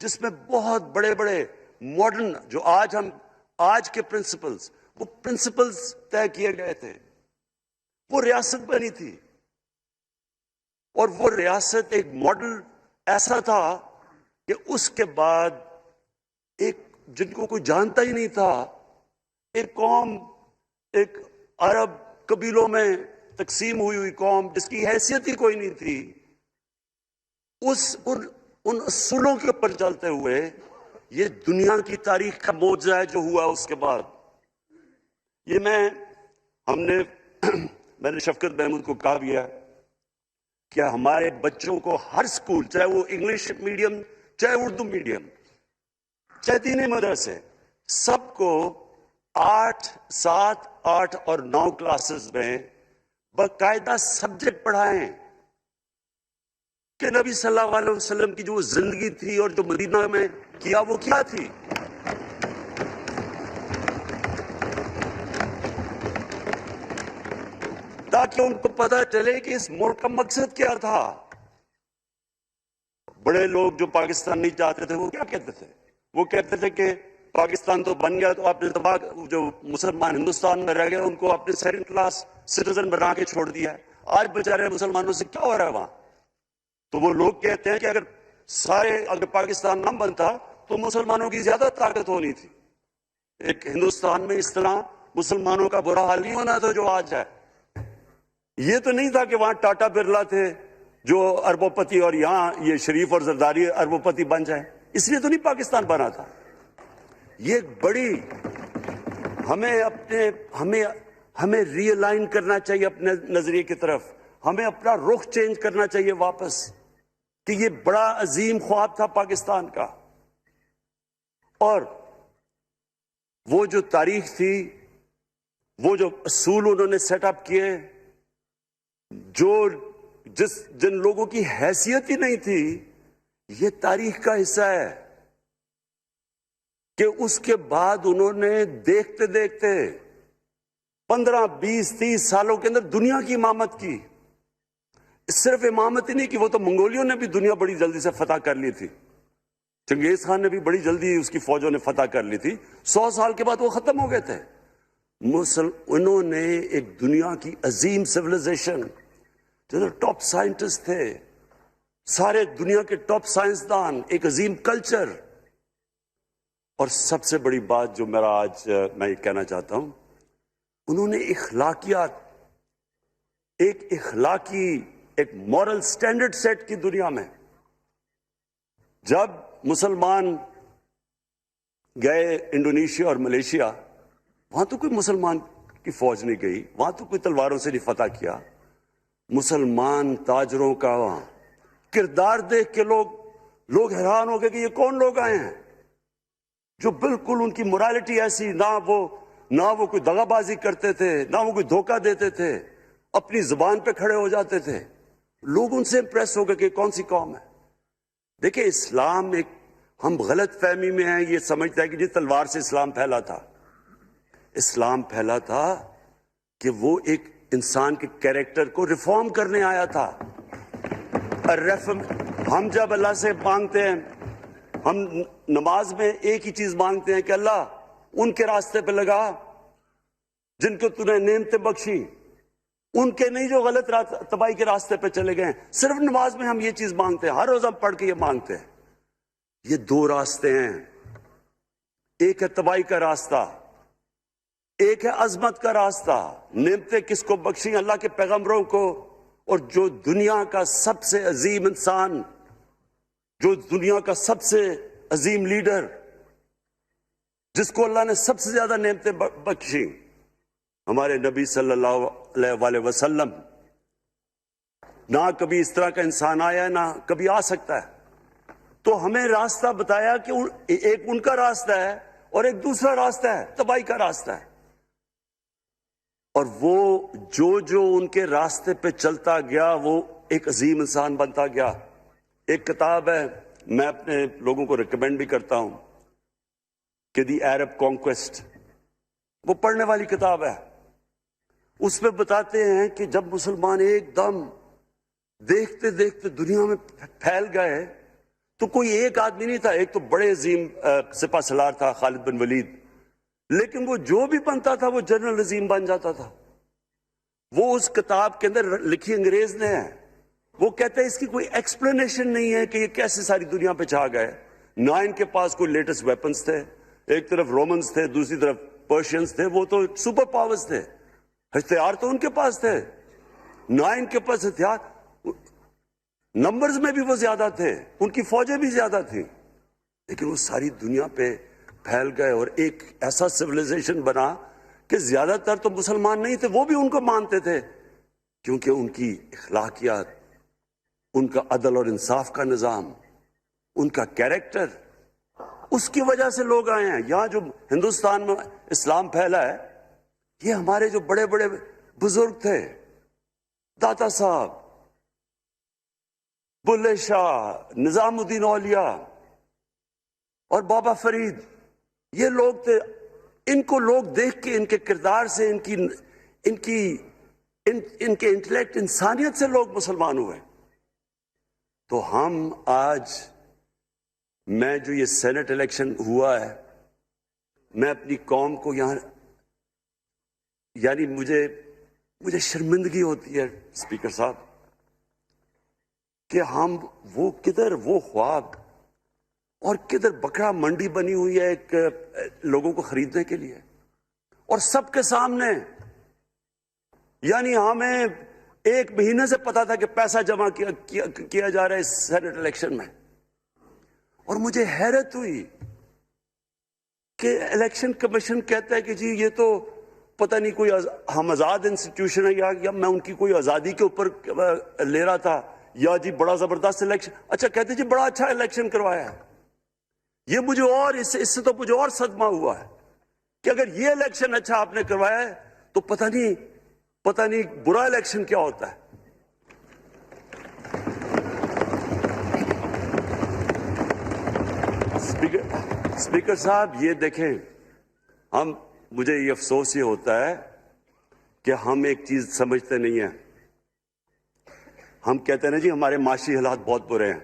جس میں بہت بڑے بڑے ماڈرن جو آج کے پرنسپلز، وہ پرنسپلز طے کیے گئے تھے. وہ ریاست بنی تھی، اور وہ ریاست ایک ماڈل ایسا تھا کہ اس کے بعد ایک جن کو کوئی جانتا ہی نہیں تھا، ایک قوم، ایک عرب قبیلوں میں تقسیم ہوئی قوم جس کی حیثیت ہی کوئی نہیں تھی، ان اصولوں کے اوپر چلتے ہوئے یہ دنیا کی تاریخ کا معجزہ ہے جو ہوا اس کے بعد. یہ میں نے شفقت محمود کو کہا بھی ہے کہ ہمارے بچوں کو ہر سکول، چاہے وہ انگلش میڈیم، چاہے اردو میڈیم، چاہے دینی مدرسے، سب کو 8، 7، 8 اور 9 کلاسز میں باقاعدہ سبجیکٹ پڑھائیں کہ نبی صلی اللہ علیہ وسلم کی جو زندگی تھی اور جو مدینہ میں کیا وہ کیا تھی. تاکہ ان کو پتہ چلے کہ اس ملک کا مقصد کیا تھا. بڑے لوگ جو پاکستان نہیں چاہتے تھے وہ کیا کہتے تھے؟ وہ کہتے تھے کہ پاکستان تو بن گیا تو آپ نے جو مسلمان ہندوستان میں رہ گئے ان کو آپ نے سیکنڈ کلاس سٹیزن بنا کے چھوڑ دیا ہے. آج بیچارے مسلمانوں سے کیا ہو رہا ہے وہاں؟ تو وہ لوگ کہتے ہیں کہ اگر پاکستان نہ بنتا تو مسلمانوں کی زیادہ طاقت ہونی تھی. ایک ہندوستان میں اس طرح مسلمانوں کا برا حال نہیں ہونا تھا جو آج ہے. یہ تو نہیں تھا کہ وہاں ٹاٹا برلا تھے جو اربوں پتی اور یہاں یہ شریف اور زرداری اربوں پتی بن جائیں. اس لیے تو نہیں پاکستان بنا تھا. یہ ایک بڑی ہمیں ری الائن کرنا چاہیے اپنے نظریے کی طرف. ہمیں اپنا رخ چینج کرنا چاہیے واپس کہ یہ بڑا عظیم خواب تھا پاکستان کا. اور وہ جو تاریخ تھی، وہ جو اصول انہوں نے سیٹ اپ کیے، جن لوگوں کی حیثیت ہی نہیں تھی، یہ تاریخ کا حصہ ہے کہ اس کے بعد انہوں نے دیکھتے دیکھتے 15، 20، 30 سالوں کے اندر دنیا کی امامت کی. صرف امامت ہی نہیں کی، وہ تو منگولیوں نے بھی دنیا بڑی جلدی سے فتح کر لی تھی. چنگیز خان نے بھی بڑی جلدی اس کی فوجوں نے فتح کر لی تھی. 100 سال کے بعد وہ ختم ہو گئے تھے. انہوں نے ایک دنیا کی عظیم سویلائزیشن، جو ٹاپ سائنٹسٹ تھے، سارے دنیا کے ٹاپ سائنسدان، ایک عظیم کلچر. اور سب سے بڑی بات جو میں یہ کہنا چاہتا ہوں، انہوں نے اخلاقیات، ایک مورل سٹینڈرڈ سیٹ کی دنیا میں. جب مسلمان گئے انڈونیشیا اور ملیشیا، وہاں تو کوئی مسلمان کی فوج نہیں گئی، وہاں تو کوئی تلواروں سے نہیں فتح کیا. مسلمان تاجروں کا وہاں کردار دیکھ کے لوگ حیران ہو گئے کہ یہ کون لوگ آئے ہیں جو بالکل ان کی morality ایسی، نہ وہ کوئی دغا بازی کرتے تھے، نہ وہ کوئی دھوکہ دیتے تھے، اپنی زبان پہ کھڑے ہو جاتے تھے. لوگ ان سے امپریس ہو گئے کہ کون سی قوم ہے. دیکھیں، اسلام ہم غلط فہمی میں ہیں، یہ سمجھتا ہے کہ جس تلوار سے اسلام پھیلا تھا. اسلام پھیلا تھا کہ وہ ایک انسان کے کیریکٹر کو ریفارم کرنے آیا تھا. ہم جب اللہ سے مانگتے ہیں، ہم نماز میں ایک ہی چیز مانگتے ہیں کہ اللہ ان کے راستے پہ لگا جن کو تو نے نعمتیں بخشی، ان کے نہیں جو غلط تباہی کے راستے پہ چلے گئے. صرف نماز میں ہم یہ چیز مانگتے ہیں، ہر روز ہم پڑھ کے یہ مانگتے ہیں. یہ 2 راستے ہیں، ایک ہے تباہی کا راستہ، ایک ہے عظمت کا راستہ. نعمتیں کس کو بخشیں؟ اللہ کے پیغمبروں کو. اور جو دنیا کا سب سے عظیم انسان، جو دنیا کا سب سے عظیم لیڈر، جس کو اللہ نے سب سے زیادہ نعمتیں بخشیں، ہمارے نبی صلی اللہ علیہ وسلم. نہ کبھی اس طرح کا انسان آیا ہے، نہ کبھی آ سکتا ہے. تو ہمیں راستہ بتایا کہ ایک ان کا راستہ ہے اور ایک دوسرا راستہ ہے، تباہی کا راستہ ہے. اور وہ جو ان کے راستے پہ چلتا گیا وہ ایک عظیم انسان بنتا گیا. ایک کتاب ہے، میں اپنے لوگوں کو ریکمینڈ بھی کرتا ہوں کہ دی عرب کانکویسٹ، وہ پڑھنے والی کتاب ہے. اس میں بتاتے ہیں کہ جب مسلمان ایک دم دیکھتے دیکھتے دنیا میں پھیل گئے تو کوئی ایک آدمی نہیں تھا. ایک تو بڑے عظیم سپہ سالار تھا خالد بن ولید، لیکن وہ جو بھی بنتا تھا وہ جنرل عظیم بن جاتا تھا. وہ اس کتاب کے اندر لکھی انگریز نے ہے. وہ کہتے ہیں اس کی کوئی ایکسپلینیشن نہیں ہے کہ یہ کیسے ساری دنیا پہ چھا گئے. نہ ان کے پاس کوئی لیٹسٹ ویپنز تھے، ایک طرف رومنز تھے، دوسری طرف پرشینز تھے، وہ تو سپر پاورز تھے، ہتھیار تو ان کے پاس تھے. نہ ان کے پاس ہتھیار، نمبرز میں بھی وہ زیادہ تھے، ان کی فوجیں بھی زیادہ تھیں، لیکن وہ ساری دنیا پہ پھیل گئے اور ایک ایسا سویلائزیشن بنا کہ زیادہ تر تو مسلمان نہیں تھے، وہ بھی ان کو مانتے تھے، کیونکہ ان کی اخلاقیات، ان کا عدل اور انصاف کا نظام، ان کا کیریکٹر، اس کی وجہ سے لوگ آئے ہیں. یہاں جو ہندوستان میں اسلام پھیلا ہے، یہ ہمارے جو بڑے بڑے بزرگ تھے، داتا صاحب، بلے شاہ، نظام الدین اولیاء اور بابا فرید، یہ لوگ تھے. ان کو لوگ دیکھ کے، ان کے کردار سے، ان کے انٹلیکٹ، انسانیت سے لوگ مسلمان ہوئے. تو ہم آج، میں جو یہ سینٹ الیکشن ہوا ہے، میں اپنی قوم کو یہاں، یعنی مجھے شرمندگی ہوتی ہے اسپیکر صاحب کہ ہم وہ کدھر وہ خواب اور کدھر بکرا منڈی بنی ہوئی ہے ایک لوگوں کو خریدنے کے لیے، اور سب کے سامنے. یعنی ہمیں ایک مہینے سے پتا تھا کہ پیسہ جمع کیا جا رہا ہے اس سینٹ الیکشن میں، اور مجھے حیرت ہوئی کہ الیکشن کمیشن کہتا ہے کہ جی یہ تو پتہ نہیں کوئی ہم آزاد انسٹیٹیوشن ہے، یا میں ان کی کوئی آزادی کے اوپر لے رہا تھا، یا جی بڑا زبردست الیکشن. اچھا کہتے جی بڑا اچھا الیکشن کروایا ہے. یہ مجھے اور اس سے تو مجھے اور صدمہ ہوا ہے کہ اگر یہ الیکشن اچھا آپ نے کروایا ہے تو پتہ نہیں برا الیکشن کیا ہوتا ہے. اسپیکر صاحب یہ دیکھیں، مجھے یہ افسوس یہ ہوتا ہے کہ ہم ایک چیز سمجھتے نہیں ہیں. ہم کہتے ہیں نا جی ہمارے معاشی حالات بہت برے ہیں.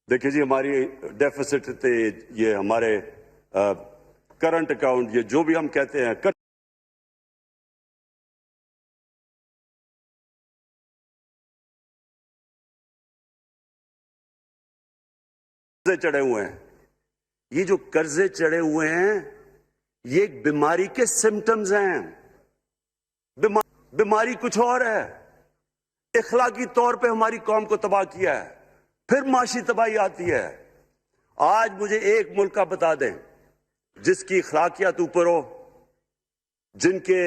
دیکھیں جی ہماری ڈیفیسٹ تھے، یہ ہمارے کرنٹ اکاؤنٹ، یہ جو بھی ہم کہتے ہیں، قرضے چڑھے ہوئے ہیں. یہ جو قرضے چڑھے ہوئے ہیں یہ ایک بیماری کے سمٹمز ہیں. بیماری کچھ اور ہے. اخلاقی طور پہ ہماری قوم کو تباہ کیا ہے، پھر معاشی تباہی آتی ہے. آج مجھے ایک ملک کا بتا دیں جس کی اخلاقیات اوپر ہو، جن کے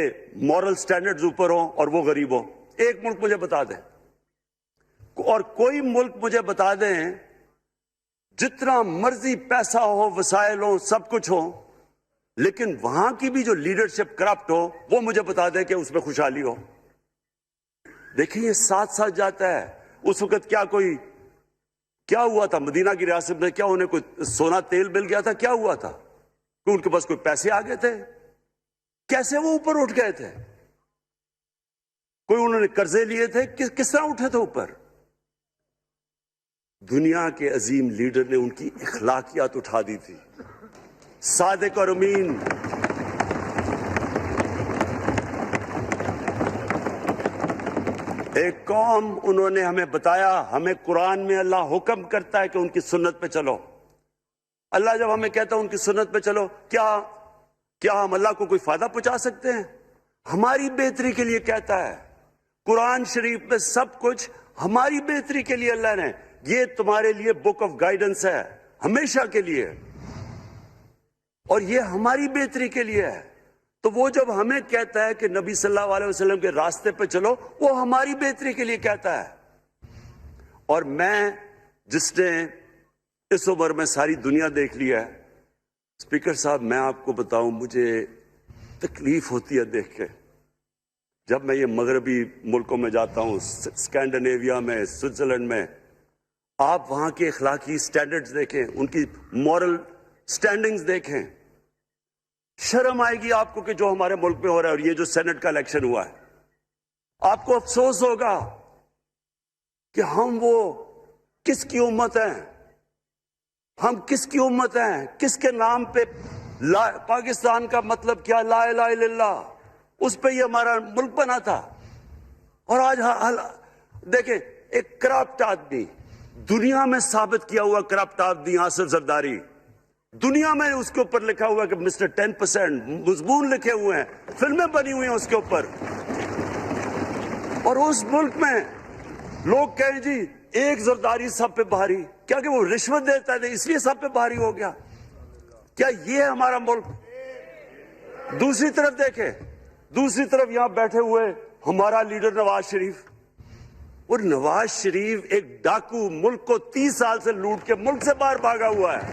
مورل سٹینڈرڈز اوپر ہوں اور وہ غریب ہو. ایک ملک مجھے بتا دیں، اور کوئی ملک مجھے بتا دیں جتنا مرضی پیسہ ہو، وسائل ہو، سب کچھ ہو، لیکن وہاں کی بھی جو لیڈرشپ کرپٹ ہو، وہ مجھے بتا دیں کہ اس میں خوشحالی ہو. دیکھیں یہ ساتھ ساتھ جاتا ہے. اس وقت کیا ہوا تھا مدینہ کی ریاست میں؟ کیا انہیں کوئی سونا تیل مل گیا تھا؟ کیا ہوا تھا؟ کہ ان کے پاس کوئی پیسے آ گئے تھے؟ کیسے وہ اوپر اٹھ گئے تھے؟ کوئی انہوں نے قرضے لیے تھے؟ کس طرح اٹھے تھے اوپر؟ دنیا کے عظیم لیڈر نے ان کی اخلاقیات اٹھا دی تھی. صادق اور امین، ایک قوم، انہوں نے ہمیں بتایا. ہمیں قرآن میں اللہ حکم کرتا ہے کہ ان کی سنت پہ چلو. اللہ جب ہمیں کہتا ہے ان کی سنت پہ چلو، کیا ہم اللہ کو کوئی فائدہ پہنچا سکتے ہیں؟ ہماری بہتری کے لیے کہتا ہے. قرآن شریف میں سب کچھ ہماری بہتری کے لیے اللہ نے، یہ تمہارے لیے بک آف گائیڈنس ہے ہمیشہ کے لیے، اور یہ ہماری بہتری کے لیے ہے. تو وہ جب ہمیں کہتا ہے کہ نبی صلی اللہ علیہ وسلم کے راستے پہ چلو، وہ ہماری بہتری کے لیے کہتا ہے. اور میں، جس نے اس عمر میں ساری دنیا دیکھ لی ہے، اسپیکر صاحب میں آپ کو بتاؤں، مجھے تکلیف ہوتی ہے دیکھ کے. جب میں یہ مغربی ملکوں میں جاتا ہوں، اسکینڈینیویا میں، سوئٹزرلینڈ میں، آپ وہاں کے اخلاقی سٹینڈرڈز دیکھیں، ان کی مورل سٹینڈنگز دیکھیں، شرم آئے گی آپ کو کہ جو ہمارے ملک میں ہو رہا ہے. اور یہ جو سینٹ کا الیکشن ہوا ہے، آپ کو افسوس ہوگا کہ ہم وہ کس کی امت ہیں ہم؟ کس کی امت ہیں؟ کس کے نام پہ پاکستان کا مطلب کیا؟ لا الہ الا اللہ، اس پہ یہ ہمارا ملک بنا تھا۔ اور آج دیکھیں، ایک کرپٹ آدمی، دنیا میں ثابت کیا ہوا کرپٹ آدمی آصف زرداری، دنیا میں اس کے اوپر لکھا ہوا کہ مسٹر 10%، مضمون لکھے ہوئے ہیں، فلمیں بنی ہوئی ہیں اس کے اوپر، اور اس ملک میں لوگ کہیں جی ایک زرداری سب پہ بھاری، کیا کہ وہ رشوت دیتا ہے اس لیے سب پہ بھاری ہو گیا؟ کیا یہ ہے ہمارا ملک؟ دوسری طرف دیکھیں، دوسری طرف یہاں بیٹھے ہوئے ہمارا لیڈر نواز شریف، اور نواز شریف ایک ڈاکو، ملک کو 30 سال سے لوٹ کے ملک سے باہر بھاگا ہوا ہے،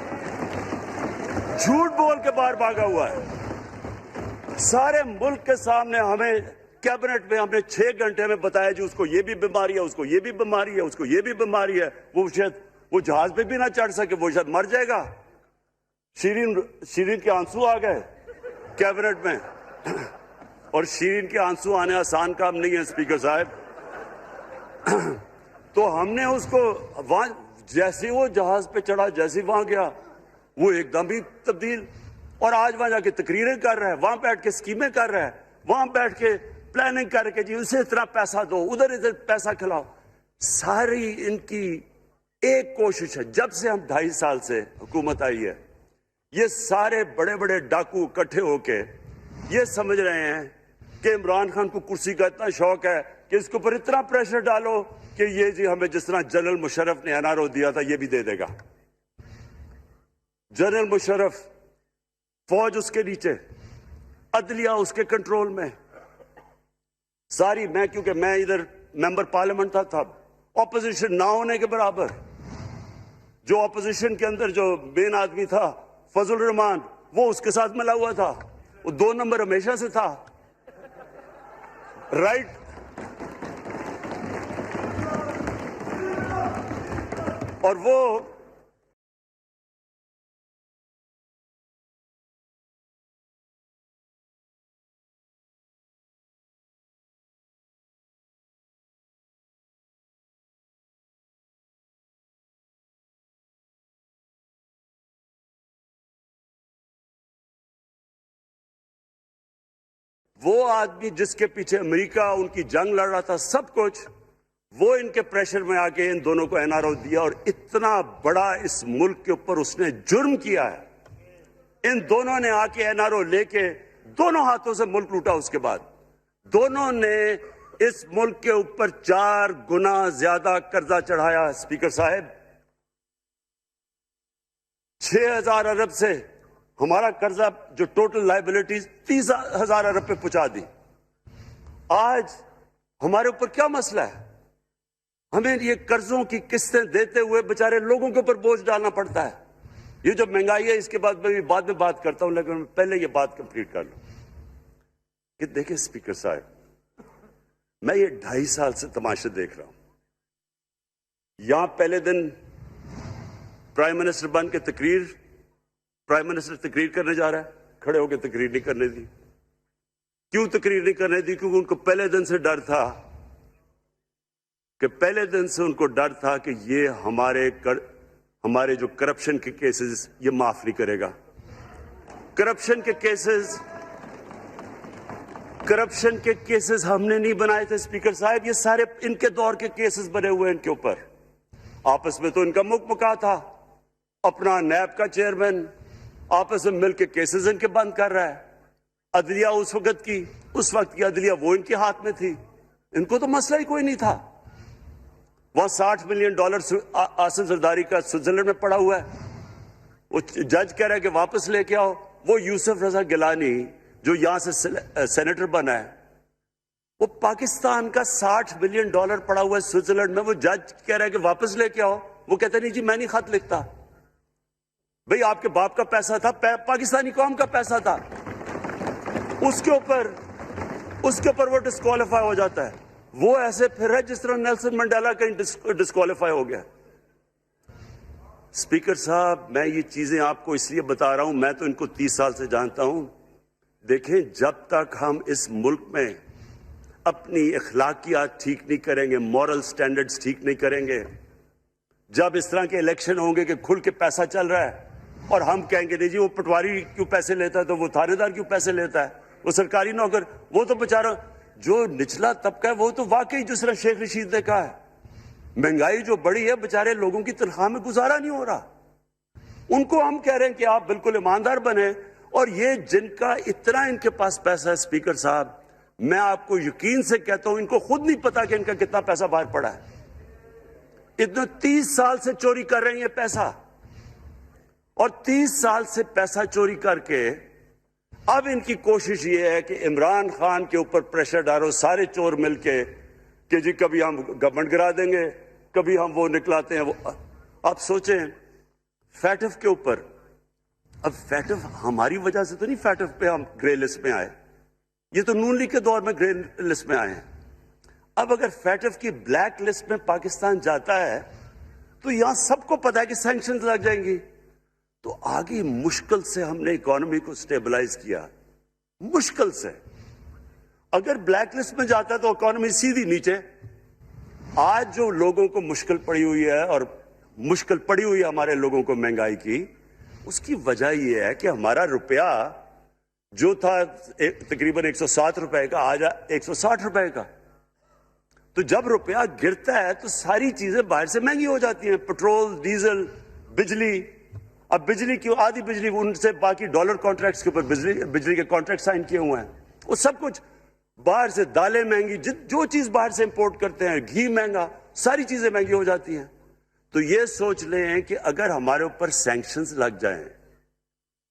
جھوٹ بول کے باہر بھاگا ہوا ہے۔ سارے ملک کے سامنے ہمیں کیبنٹ میں ہم نے 6 گھنٹے میں بتایا جی اس کو یہ بھی بیماری ہے، اس کو یہ بھی بیماری ہے، اس کو یہ بھی بیماری ہے، وہ شاید وہ جہاز پہ بھی نہ چڑھ سکے، وہ شاید مر جائے گا۔ شیرین کے آنسو آ گئے کیبنٹ میں، اور شیرین کے آنسو آنے آسان کام نہیں ہے اسپیکر صاحب۔ تو ہم نے اس کو وہاں جیسے وہ جہاز پہ چڑھا، جیسے وہاں گیا وہ ایک دم ہی تبدیل، اور آج وہاں جا کے تقریریں کر رہا ہے، وہاں بیٹھ کے سکیمیں کر رہا ہے، وہاں بیٹھ کے پلاننگ کر کے جی اسے اتنا پیسہ دو، ادھر ادھر پیسہ کھلاؤ۔ ساری ان کی ایک کوشش ہے، جب سے ہم 2.5 سال سے حکومت آئی ہے، یہ سارے بڑے بڑے ڈاکو اکٹھے ہو کے یہ سمجھ رہے ہیں کہ عمران خان کو کرسی کا اتنا شوق ہے کہ اس کے اوپر اتنا پریشر ڈالو کہ یہ جی ہمیں جس طرح جنرل مشرف نے NRO دیا تھا یہ بھی دے دے گا۔ جنرل مشرف، فوج اس کے نیچے، عدلیہ اس کے کنٹرول میں، ساری کیونکہ میں ادھر ممبر پارلیمنٹ تھا اپوزیشن نہ ہونے کے برابر، جو اپوزیشن کے اندر جو مین آدمی تھا فضل الرحمان، وہ اس کے ساتھ ملا ہوا تھا، وہ 2 نمبر ہمیشہ سے تھا، رائٹ۔ اور وہ آدمی جس کے پیچھے امریکہ ان کی جنگ لڑ رہا تھا، سب کچھ، وہ ان کے پریشر میں آ کے ان دونوں کو NRO دیا، اور اتنا بڑا اس ملک کے اوپر اس نے جرم کیا ہے۔ ان دونوں نے آ کے NRO لے کے دونوں ہاتھوں سے ملک لوٹا، اس کے بعد دونوں نے اس ملک کے اوپر 4 گنا زیادہ قرضہ چڑھایا۔ اسپیکر صاحب، 6,000 ارب سے ہمارا قرضہ جو ٹوٹل لائبلٹیز 30,000 ارب پہ پہنچا دی۔ آج ہمارے اوپر کیا مسئلہ ہے؟ ہمیں یہ قرضوں کی قسطیں دیتے ہوئے بیچارے لوگوں کے اوپر بوجھ ڈالنا پڑتا ہے۔ یہ جو مہنگائی ہے اس کے بعد میں بعد میں بات کرتا ہوں، لیکن پہلے یہ بات کمپلیٹ کر لوں کہ دیکھیں اسپیکر صاحب، میں یہ 2.5 سال سے تماشے دیکھ رہا ہوں۔ یہاں پہلے دن پرائم منسٹر بن کے پرائم منسٹر تقریر کرنے جا رہا ہے، کھڑے ہو کے تقریر نہیں کرنے دی۔ کیوں تقریر نہیں کرنے دی؟ کیونکہ ان کو پہلے دن سے ڈر تھا کہ یہ ہمارے جو کرپشن کے کیسز یہ معاف نہیں کرے گا۔ کرپشن کے کیسز ہم نے نہیں بنائے تھے اسپیکر صاحب، یہ سارے ان کے دور کے کیسز بنے ہوئے ان کے اوپر۔ آپس میں تو ان کا مکا تھا، اپنا نیب کا چیئرمین آپس میں مل کے کیسز ان کے بند کر رہا ہے۔ عدلیہ اس وقت کی عدلیہ وہ ان کے ہاتھ میں تھی، ان کو تو مسئلہ ہی کوئی نہیں تھا۔ وہاں $60 ملین آصف زرداری کا سوئٹزرلینڈ میں پڑا ہوا ہے، وہ جج کہہ رہا ہے کہ واپس لے کے آؤ۔ وہ یوسف رضا گیلانی جو یہاں سے سینیٹر بنا ہے، وہ پاکستان کا $60 ملین پڑا ہوا ہے سوئٹزرلینڈ میں، وہ جج کہہ رہا ہے کہ واپس لے کے آؤ۔ وہ کہتا نہیں جی میں نہیں خط لکھتا۔ بھئی آپ کے باپ کا پیسہ تھا، پاکستانی قوم کا پیسہ تھا، اس کے اوپر وہ ڈسکوالیفائی ہو جاتا ہے۔ وہ ایسے پھر ہے جس طرح نیلسن منڈیلا کا ڈسکوالیفائی ہو گیا۔ اسپیکر صاحب، میں یہ چیزیں آپ کو اس لیے بتا رہا ہوں، میں تو ان کو 30 سال سے جانتا ہوں۔ دیکھیں، جب تک ہم اس ملک میں اپنی اخلاقیات ٹھیک نہیں کریں گے، مورل سٹینڈرڈز ٹھیک نہیں کریں گے، جب اس طرح کے الیکشن ہوں گے کہ کھل کے پیسہ چل رہا ہے اور ہم کہیں گے نہیں جی وہ پٹواری کیوں پیسے لیتا ہے، تو وہ تھانے دار کیوں پیسے لیتا ہے، وہ سرکاری نوکر، وہ تو بیچارہ جو نچلا طبقہ ہے وہ تو واقعی جس طرح شیخ رشید نے کہا ہے مہنگائی جو بڑی ہے بیچارے لوگوں کی تنخواہ میں گزارا نہیں ہو رہا. ان کو ہم کہہ رہے ہیں کہ آپ بالکل ایماندار بنے. اور یہ جن کا اتنا ان کے پاس پیسہ ہے اسپیکر صاحب، میں آپ کو یقین سے کہتا ہوں ان کو خود نہیں پتا کہ ان کا کتنا پیسہ باہر پڑا ہے. اتنے 30 سال سے چوری کر رہے ہیں یہ پیسہ، اور 30 سال سے پیسہ چوری کر کے اب ان کی کوشش یہ ہے کہ عمران خان کے اوپر پریشر ڈالو سارے چور مل کے کہ جی کبھی ہم گورنمنٹ گرا دیں گے، کبھی ہم وہ نکلاتے ہیں وہ. آپ سوچیں فیٹف کے اوپر، اب فیٹف ہماری وجہ سے تو نہیں فیٹف پہ ہم گرے لسٹ میں آئے، یہ تو نون لیگ کے دور میں گرے لسٹ میں آئے ہیں. اب اگر فیٹف کی بلیک لسٹ میں پاکستان جاتا ہے تو یہاں سب کو پتا ہے کہ سینکشنز لگ جائیں گی. تو آگے مشکل سے ہم نے اکانومی کو سٹیبلائز کیا، مشکل سے. اگر بلیک لسٹ میں جاتا ہے تو اکانومی سیدھی نیچے. آج جو لوگوں کو مشکل پڑی ہوئی ہے، اور مشکل پڑی ہوئی ہے ہمارے لوگوں کو مہنگائی کی، اس کی وجہ یہ ہے کہ ہمارا روپیہ جو تھا تقریباً 107 روپے کا، آج 160 روپے کا. تو جب روپیہ گرتا ہے تو ساری چیزیں باہر سے مہنگی ہو جاتی ہیں، پٹرول، ڈیزل، بجلی. اب بجلی کی آدھی بجلی ان سے باقی ڈالر کانٹریکٹس کے اوپر بجلی کے کانٹریکٹ سائن کیے ہوئے ہیں، وہ سب کچھ باہر سے. دالیں مہنگی، جو چیز باہر سے امپورٹ کرتے ہیں، گھی مہنگا، ساری چیزیں مہنگی ہو جاتی ہیں. تو یہ سوچ لیں کہ اگر ہمارے اوپر سینکشنز لگ جائیں،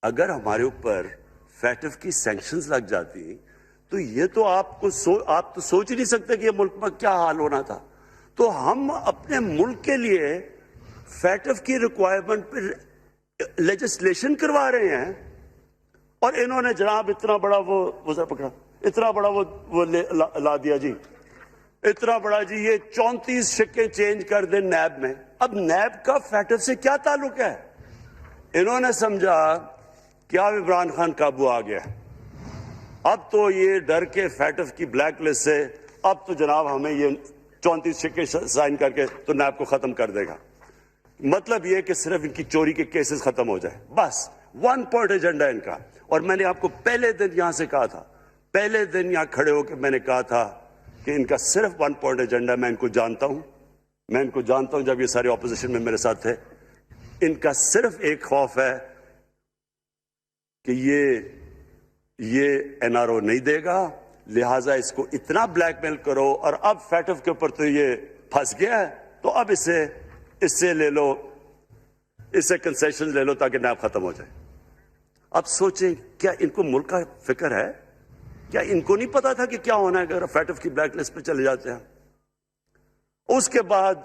اگر ہمارے اوپر فیٹف کی سینکشنز لگ جاتی تو یہ تو آپ تو سوچ ہی نہیں سکتے کہ یہ ملک میں کیا حال ہونا تھا. تو ہم اپنے ملک کے لیے فیٹف کی ریکوائرمنٹ پہ لیجسلیشن کروا رہے ہیں، اور انہوں نے جناب اتنا بڑا وہ ذرا پکڑا، اتنا بڑا وہ لا دیا جی، اتنا بڑا جی، یہ 34 شکیں چینج کر دیں نیب میں. اب نیب کا فیٹف سے کیا تعلق ہے؟ انہوں نے سمجھا کہ اب عمران خان قابو آ گیا، اب تو یہ ڈر کے فیٹف کی بلیک لسٹ سے اب تو جناب ہمیں یہ 34 شکیں سائن کر کے تو نیب کو ختم کر دے گا. مطلب یہ کہ صرف ان کی چوری کے کیسز ختم ہو جائے، بس 1 پوائنٹ ایجنڈا ان کا. اور میں نے آپ کو پہلے دن یہاں سے کہا تھا، پہلے دن یہاں کھڑے ہو کے میں نے کہا تھا کہ ان کا صرف 1 پوائنٹ ایجنڈا. میں ان کو جانتا ہوں، میں ان کو جانتا ہوں، جب یہ سارے اپوزیشن میں میرے ساتھ تھے. ان کا صرف ایک خوف ہے کہ یہ این آر او نہیں دے گا، لہٰذا اس کو اتنا بلیک میل کرو. اور اب فیٹف کے اوپر تو یہ پھنس گیا ہے، تو اب اس سے لے لو، اس سے کنسیشن لے لو تاکہ نیب ختم ہو جائے. اب سوچیں کیا ان کو ملک کا فکر ہے؟ کیا ان کو نہیں پتا تھا کہ کیا ہونا ہے اگر فیٹف کی بلیک لسٹ پہ چلے جاتے ہیں؟ اس کے بعد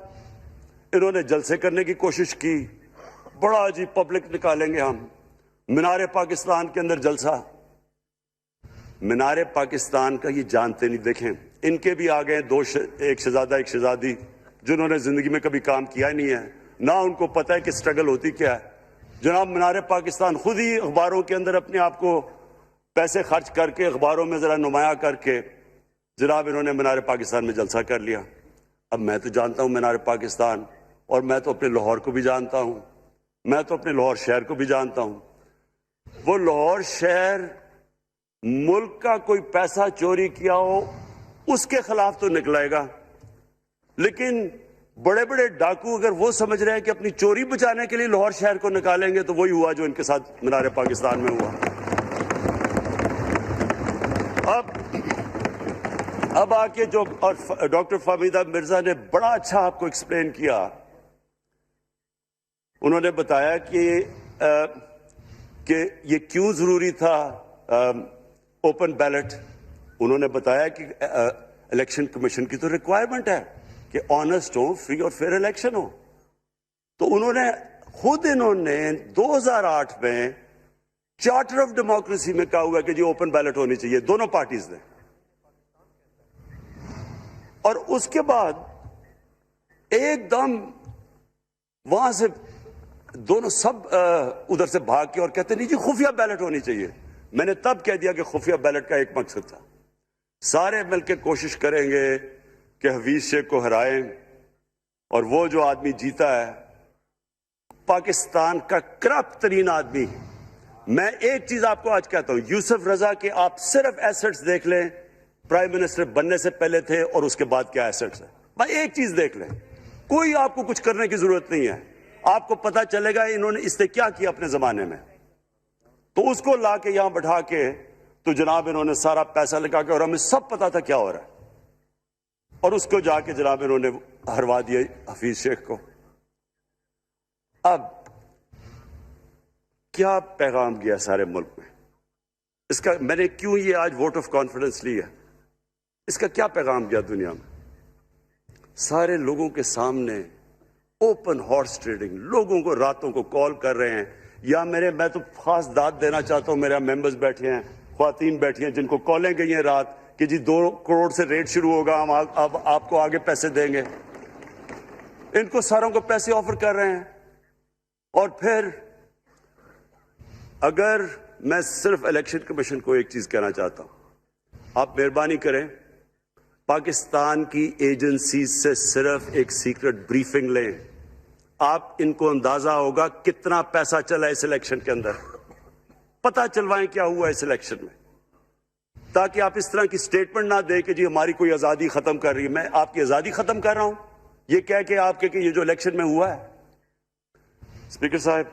انہوں نے جلسے کرنے کی کوشش کی، بڑا جی پبلک نکالیں گے ہم، مینار پاکستان کے اندر جلسہ. مینار پاکستان کا یہ جانتے نہیں. دیکھیں ان کے بھی آ گئے ایک شہزادہ ایک شہزادی جنہوں نے زندگی میں کبھی کام کیا ہی نہیں ہے، نہ ان کو پتہ ہے کہ سٹرگل ہوتی کیا ہے. جناب مینار پاکستان خود ہی اخباروں کے اندر اپنے آپ کو پیسے خرچ کر کے اخباروں میں ذرا نمایاں کر کے جناب انہوں نے مینار پاکستان میں جلسہ کر لیا. اب میں تو جانتا ہوں مینار پاکستان، اور میں تو اپنے لاہور کو بھی جانتا ہوں، میں تو اپنے لاہور شہر کو بھی جانتا ہوں. وہ لاہور شہر ملک کا کوئی پیسہ چوری کیا ہو اس کے خلاف تو نکلائے گا، لیکن بڑے بڑے ڈاکو اگر وہ سمجھ رہے ہیں کہ اپنی چوری بچانے کے لیے لاہور شہر کو نکالیں گے تو وہی ہوا جو ان کے ساتھ مینار پاکستان میں ہوا. اب آ کے جو اور ڈاکٹر فہمیدہ مرزا نے بڑا اچھا آپ کو ایکسپلین کیا. انہوں نے بتایا کہ یہ کیوں ضروری تھا اوپن بیلٹ. انہوں نے بتایا کہ الیکشن کمیشن کی تو ریکوائرمنٹ ہے کہ آنےسٹ ہو، فری اور فیئر الیکشن ہو. تو انہوں نے 2008 میں چارٹر آف ڈیموکریسی میں کہا ہوا کہ جی اوپن بیلٹ ہونی چاہیے دونوں پارٹیز نے. اور اس کے بعد ایک دم وہاں سے دونوں سب ادھر سے بھاگ کے اور کہتے نہیں جی خفیہ بیلٹ ہونی چاہیے. میں نے تب کہہ دیا کہ خفیہ بیلٹ کا ایک مقصد تھا، سارے مل کے کوشش کریں گے کہ حفیظ شیخ کو ہرائیں، اور وہ جو آدمی جیتا ہے پاکستان کا کرپٹ ترین آدمی. میں ایک چیز آپ کو آج کہتا ہوں, یوسف رضا کے آپ صرف ایسٹس دیکھ لیں, پرائم منسٹر بننے سے پہلے تھے اور اس کے بعد کیا ایسٹس ہیں. بھائی ایک چیز دیکھ لیں, کوئی آپ کو کچھ کرنے کی ضرورت نہیں ہے. آپ کو پتا چلے گا انہوں نے اس نے کیا کیا اپنے زمانے میں. تو اس کو لا کے یہاں بٹھا کے تو جناب انہوں نے سارا پیسہ لگا کے, اور ہمیں سب پتا تھا کیا ہو رہا ہے, اور اس کو جا کے جناب انہوں نے ہروا دیا حفیظ شیخ کو. اب کیا پیغام گیا سارے ملک میں اس کا؟ میں نے کیوں یہ آج ووٹ آف کانفیڈنس لی ہے, اس کا کیا پیغام گیا دنیا میں؟ سارے لوگوں کے سامنے اوپن ہارس ٹریڈنگ, لوگوں کو راتوں کو کال کر رہے ہیں. یا میں تو خاص داد دینا چاہتا ہوں, میرے ممبرز بیٹھے ہیں, خواتین بیٹھی ہیں جن کو کالیں گئی ہیں رات کہ جی 2 کروڑ سے ریٹ شروع ہوگا, ہم اب آپ کو آگے پیسے دیں گے. ان کو ساروں کو پیسے آفر کر رہے ہیں. اور پھر اگر میں صرف الیکشن کمیشن کو ایک چیز کہنا چاہتا ہوں, آپ مہربانی کریں پاکستان کی ایجنسیز سے صرف ایک سیکرٹ بریفنگ لیں. آپ ان کو اندازہ ہوگا کتنا پیسہ چلا اس الیکشن کے اندر, پتہ چلوائیں کیا ہوا اس الیکشن میں, تاکہ آپ اس طرح کی سٹیٹمنٹ نہ دیں کہ جی ہماری کوئی آزادی ختم کر رہی ہے. میں آپ کی آزادی ختم کر رہا ہوں یہ کہہ کے آپ کہ یہ جو الیکشن میں ہوا ہے. اسپیکر صاحب,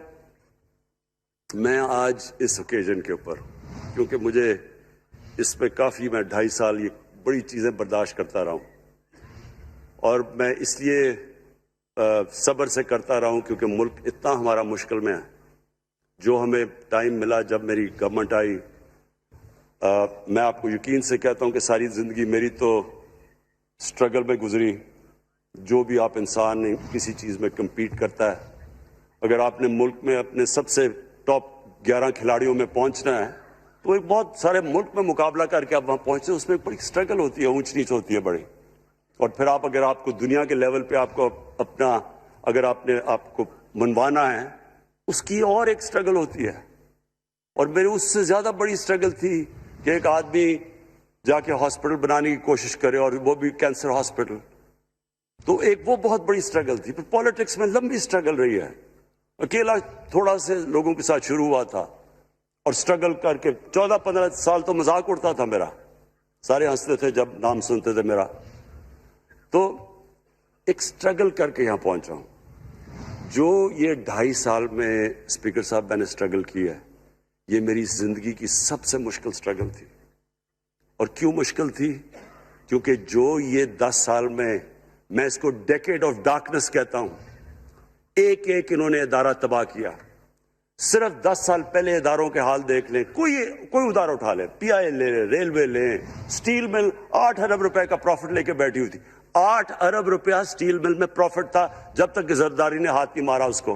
میں آج اس اوکیزن کے اوپر, کیونکہ مجھے اس پہ کافی, میں 2.5 سال یہ بڑی چیزیں برداشت کرتا رہا ہوں, اور میں اس لیے صبر سے کرتا رہا ہوں کیونکہ ملک اتنا ہمارا مشکل میں ہے. جو ہمیں ٹائم ملا جب میری گورنمنٹ آئی, میں آپ کو یقین سے کہتا ہوں کہ ساری زندگی میری تو سٹرگل میں گزری. جو بھی آپ انسان کسی چیز میں کمپیٹ کرتا ہے, اگر آپ نے ملک میں اپنے سب سے ٹاپ 11 کھلاڑیوں میں پہنچنا ہے تو ایک بہت سارے ملک میں مقابلہ کر کے آپ وہاں پہنچتے ہیں. اس میں ایک بڑی سٹرگل ہوتی ہے, اونچ نیچ ہوتی ہے بڑی. اور پھر اگر آپ کو دنیا کے لیول پہ آپ کو اپنا, اگر آپ نے آپ کو منوانا ہے, اس کی اور ایک سٹرگل ہوتی ہے. اور میری اس سے زیادہ بڑی سٹرگل تھی کہ ایک آدمی جا کے ہاسپٹل بنانے کی کوشش کرے, اور وہ بھی کینسر ہاسپٹل. تو ایک وہ بہت بڑی سٹرگل تھی. پھر پالیٹکس میں لمبی سٹرگل رہی ہے. اکیلا تھوڑا سے لوگوں کے ساتھ شروع ہوا تھا, اور سٹرگل کر کے 14-15 سال تو مذاق اڑتا تھا میرا, سارے ہنستے تھے جب نام سنتے تھے میرا. تو ایک سٹرگل کر کے یہاں پہنچا ہوں. جو یہ 2.5 سال میں اسپیکر صاحب میں نے سٹرگل کی ہے, یہ میری زندگی کی سب سے مشکل سٹرگل تھی. اور کیوں مشکل تھی؟ کیونکہ جو یہ 10 سال میں اس کو ڈیکیڈ آف ڈارکنس کہتا ہوں, ایک ایک انہوں نے ادارہ تباہ کیا. صرف 10 سال پہلے اداروں کے حال دیکھ لیں, کوئی ادارہ اٹھا لیں, پی آئی لے لیں, ریلوے لیں, سٹیل مل 8 ارب روپے کا پروفٹ لے کے بیٹھی ہوئی تھی. 8 ارب روپیہ سٹیل مل میں پروفٹ تھا جب تک کہ زرداری نے ہاتھ نہیں مارا اس کو.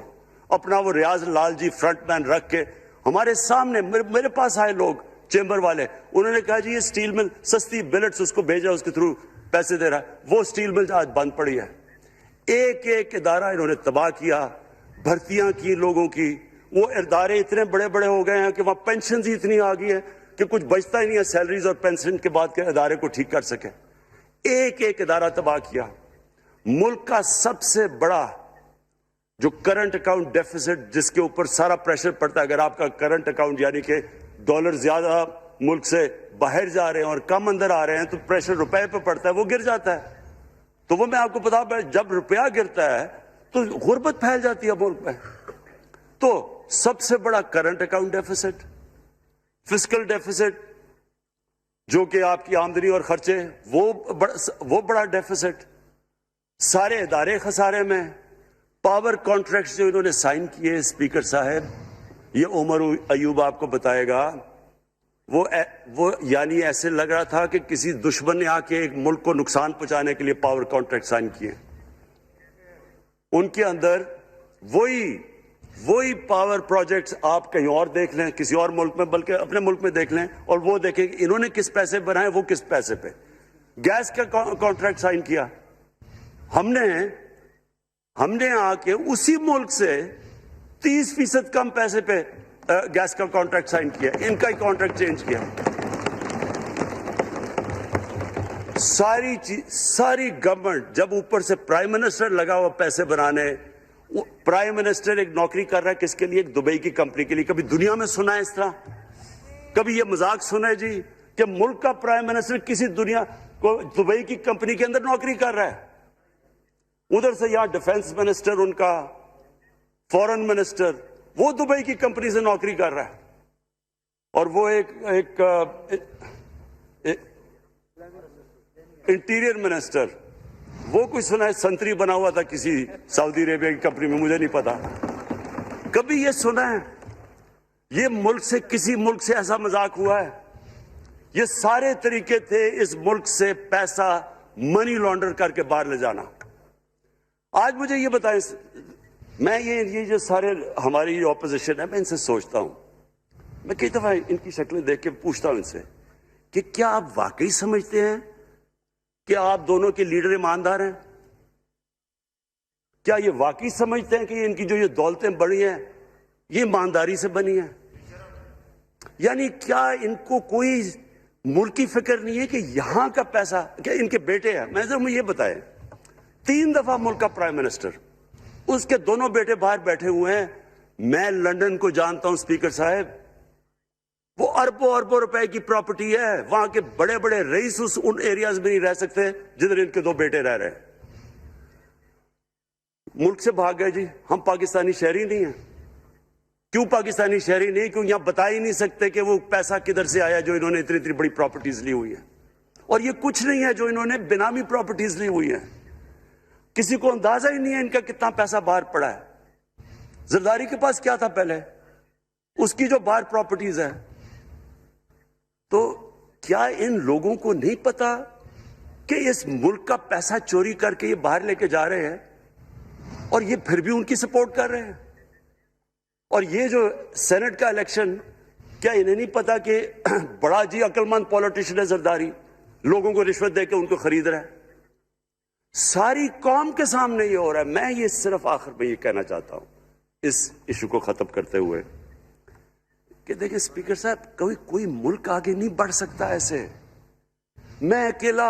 اپنا وہ ریاض لال جی فرنٹ مین رکھ کے ہمارے سامنے, میرے پاس آئے لوگ چیمبر والے, انہوں نے کہا جی یہ سٹیل مل سستی بلٹس اس کو بھیجا, اس کے تھرو پیسے دے رہا ہے. وہ سٹیل مل آج بند پڑی ہے. ایک ایک ادارہ انہوں نے تباہ کیا, بھرتیاں کی لوگوں کی. وہ ادارے اتنے بڑے بڑے ہو گئے ہیں کہ وہاں پینشنز ہی اتنی آ گئی ہے کہ کچھ بچتا ہی نہیں ہے سیلریز اور پینشن کے بعد کے ادارے کو ٹھیک کر سکے. ایک ایک ادارہ تباہ کیا. ملک کا سب سے بڑا جو کرنٹ اکاؤنٹ ڈیفیسٹ, جس کے اوپر سارا پریشر پڑتا ہے, اگر آپ کا کرنٹ اکاؤنٹ یعنی کہ ڈالر زیادہ ملک سے باہر جا رہے ہیں اور کم اندر آ رہے ہیں تو پریشر روپے پہ پڑتا ہے, وہ گر جاتا ہے. تو وہ میں آپ کو بتا, جب روپیہ گرتا ہے تو غربت پھیل جاتی ہے ملک میں. تو سب سے بڑا current account deficit, fiscal deficits جو کہ آپ کی آمدنی اور خرچے, وہ بڑا ڈیفیسٹ. سارے ادارے خسارے میں. پاور کانٹریکٹس جو انہوں نے سائن کیے اسپیکر صاحب, یہ عمر ایوب آپ کو بتائے گا, وہ یعنی ایسے لگ رہا تھا کہ کسی دشمن نے آ کے ایک ملک کو نقصان پہنچانے کے لیے پاور کانٹریکٹ سائن کیے. ان کے اندر وہی پاور پروجیکٹس آپ کہیں اور دیکھ لیں, کسی اور ملک میں, بلکہ اپنے ملک میں دیکھ لیں, اور وہ دیکھیں کہ انہوں نے کس پیسے بنائے, وہ کس پیسے پہ. گیس کا کانٹریکٹ سائن کیا ہم نے آ کے اسی ملک سے 30% کم پیسے پہ گیس کا کانٹریکٹ سائن کیا, ان کا ہی کانٹریکٹ چینج کیا. ساری گورنمنٹ جب اوپر سے پرائم منسٹر لگا ہوا پیسے بنانے, پرائم منسٹر ایک نوکری کر رہا ہے کس کے لیے؟ ایک دبئی کی کمپنی کے لیے. کبھی دنیا میں سنا ہے اس طرح؟ کبھی یہ مذاق سنا ہے جی کہ ملک کا پرائم منسٹر کسی دنیا کو دبئی کی کمپنی کے اندر نوکری کر رہا ہے؟ ادھر سے یہاں ڈیفنس منسٹر ان کا، فورن منسٹر، وہ دبئی کی کمپنی سے نوکری کر رہا ہے. اور وہ ایک انٹیریئر منسٹر، وہ کوئی سنا ہے سنتری بنا ہوا تھا کسی سعودی عربیہ کی کمپنی میں، مجھے نہیں پتا. کبھی یہ سنا ہے یہ ملک سے کسی ملک سے ایسا مذاق ہوا ہے؟ یہ سارے طریقے تھے اس ملک سے پیسہ منی لانڈر کر کے باہر لے جانا. آج مجھے یہ بتائیں، میں یہ جو سارے ہماری اپوزیشن ہے، میں ان سے سوچتا ہوں، میں کئی دفعہ ان کی شکلیں دیکھ کے پوچھتا ہوں ان سے کہ کیا آپ واقعی سمجھتے ہیں کہ آپ دونوں کے لیڈر ایماندار ہیں؟ کیا یہ واقعی سمجھتے ہیں کہ ان کی جو یہ دولتیں بڑی ہیں یہ ایمانداری سے بنی ہیں؟ یعنی کیا ان کو کوئی ملکی فکر نہیں ہے کہ یہاں کا پیسہ، کیا ان کے بیٹے ہیں؟ میں ضرور یہ بتائیں، 3 دفعہ ملک کا پرائم منسٹر، اس کے دونوں بیٹے باہر بیٹھے ہوئے ہیں. میں لندن کو جانتا ہوں اسپیکر صاحب، وہ اربوں اربوں روپے کی پراپرٹی ہے. وہاں کے بڑے بڑے رئیس ان ایریاز میں نہیں رہ سکتے جدھر ان کے 2 بیٹے رہ رہے ہیں. ملک سے بھاگ گئے جی. ہم پاکستانی شہری نہیں ہیں. کیوں پاکستانی شہری نہیں؟ کیوں یہاں بتا ہی نہیں سکتے کہ وہ پیسہ کدھر سے آیا جو انہوں نے اتنی بڑی پراپرٹیز لی ہوئی ہیں. اور یہ کچھ نہیں ہے جو انہوں نے بینامی پراپرٹیز لی ہوئی ہیں. کسی کو اندازہ ہی نہیں ہے ان کا کتنا پیسہ باہر پڑا ہے. زرداری کے پاس کیا تھا پہلے؟ اس کی جو باہر پراپرٹیز ہیں. تو کیا ان لوگوں کو نہیں پتا کہ اس ملک کا پیسہ چوری کر کے یہ باہر لے کے جا رہے ہیں اور یہ پھر بھی ان کی سپورٹ کر رہے ہیں؟ اور یہ جو سینٹ کا الیکشن، کیا انہیں نہیں پتا کہ بڑا جی عقل مند پولیٹیشن ہے زرداری، لوگوں کو رشوت دے کے ان کو خرید رہا ہے؟ ساری قوم کے سامنے یہ ہو رہا ہے. میں یہ صرف آخر میں یہ کہنا چاہتا ہوں اس ایشو کو ختم کرتے ہوئے کہ دیکھیں اسپیکر صاحب، کوئی ملک آگے نہیں بڑھ سکتا ایسے. میں اکیلا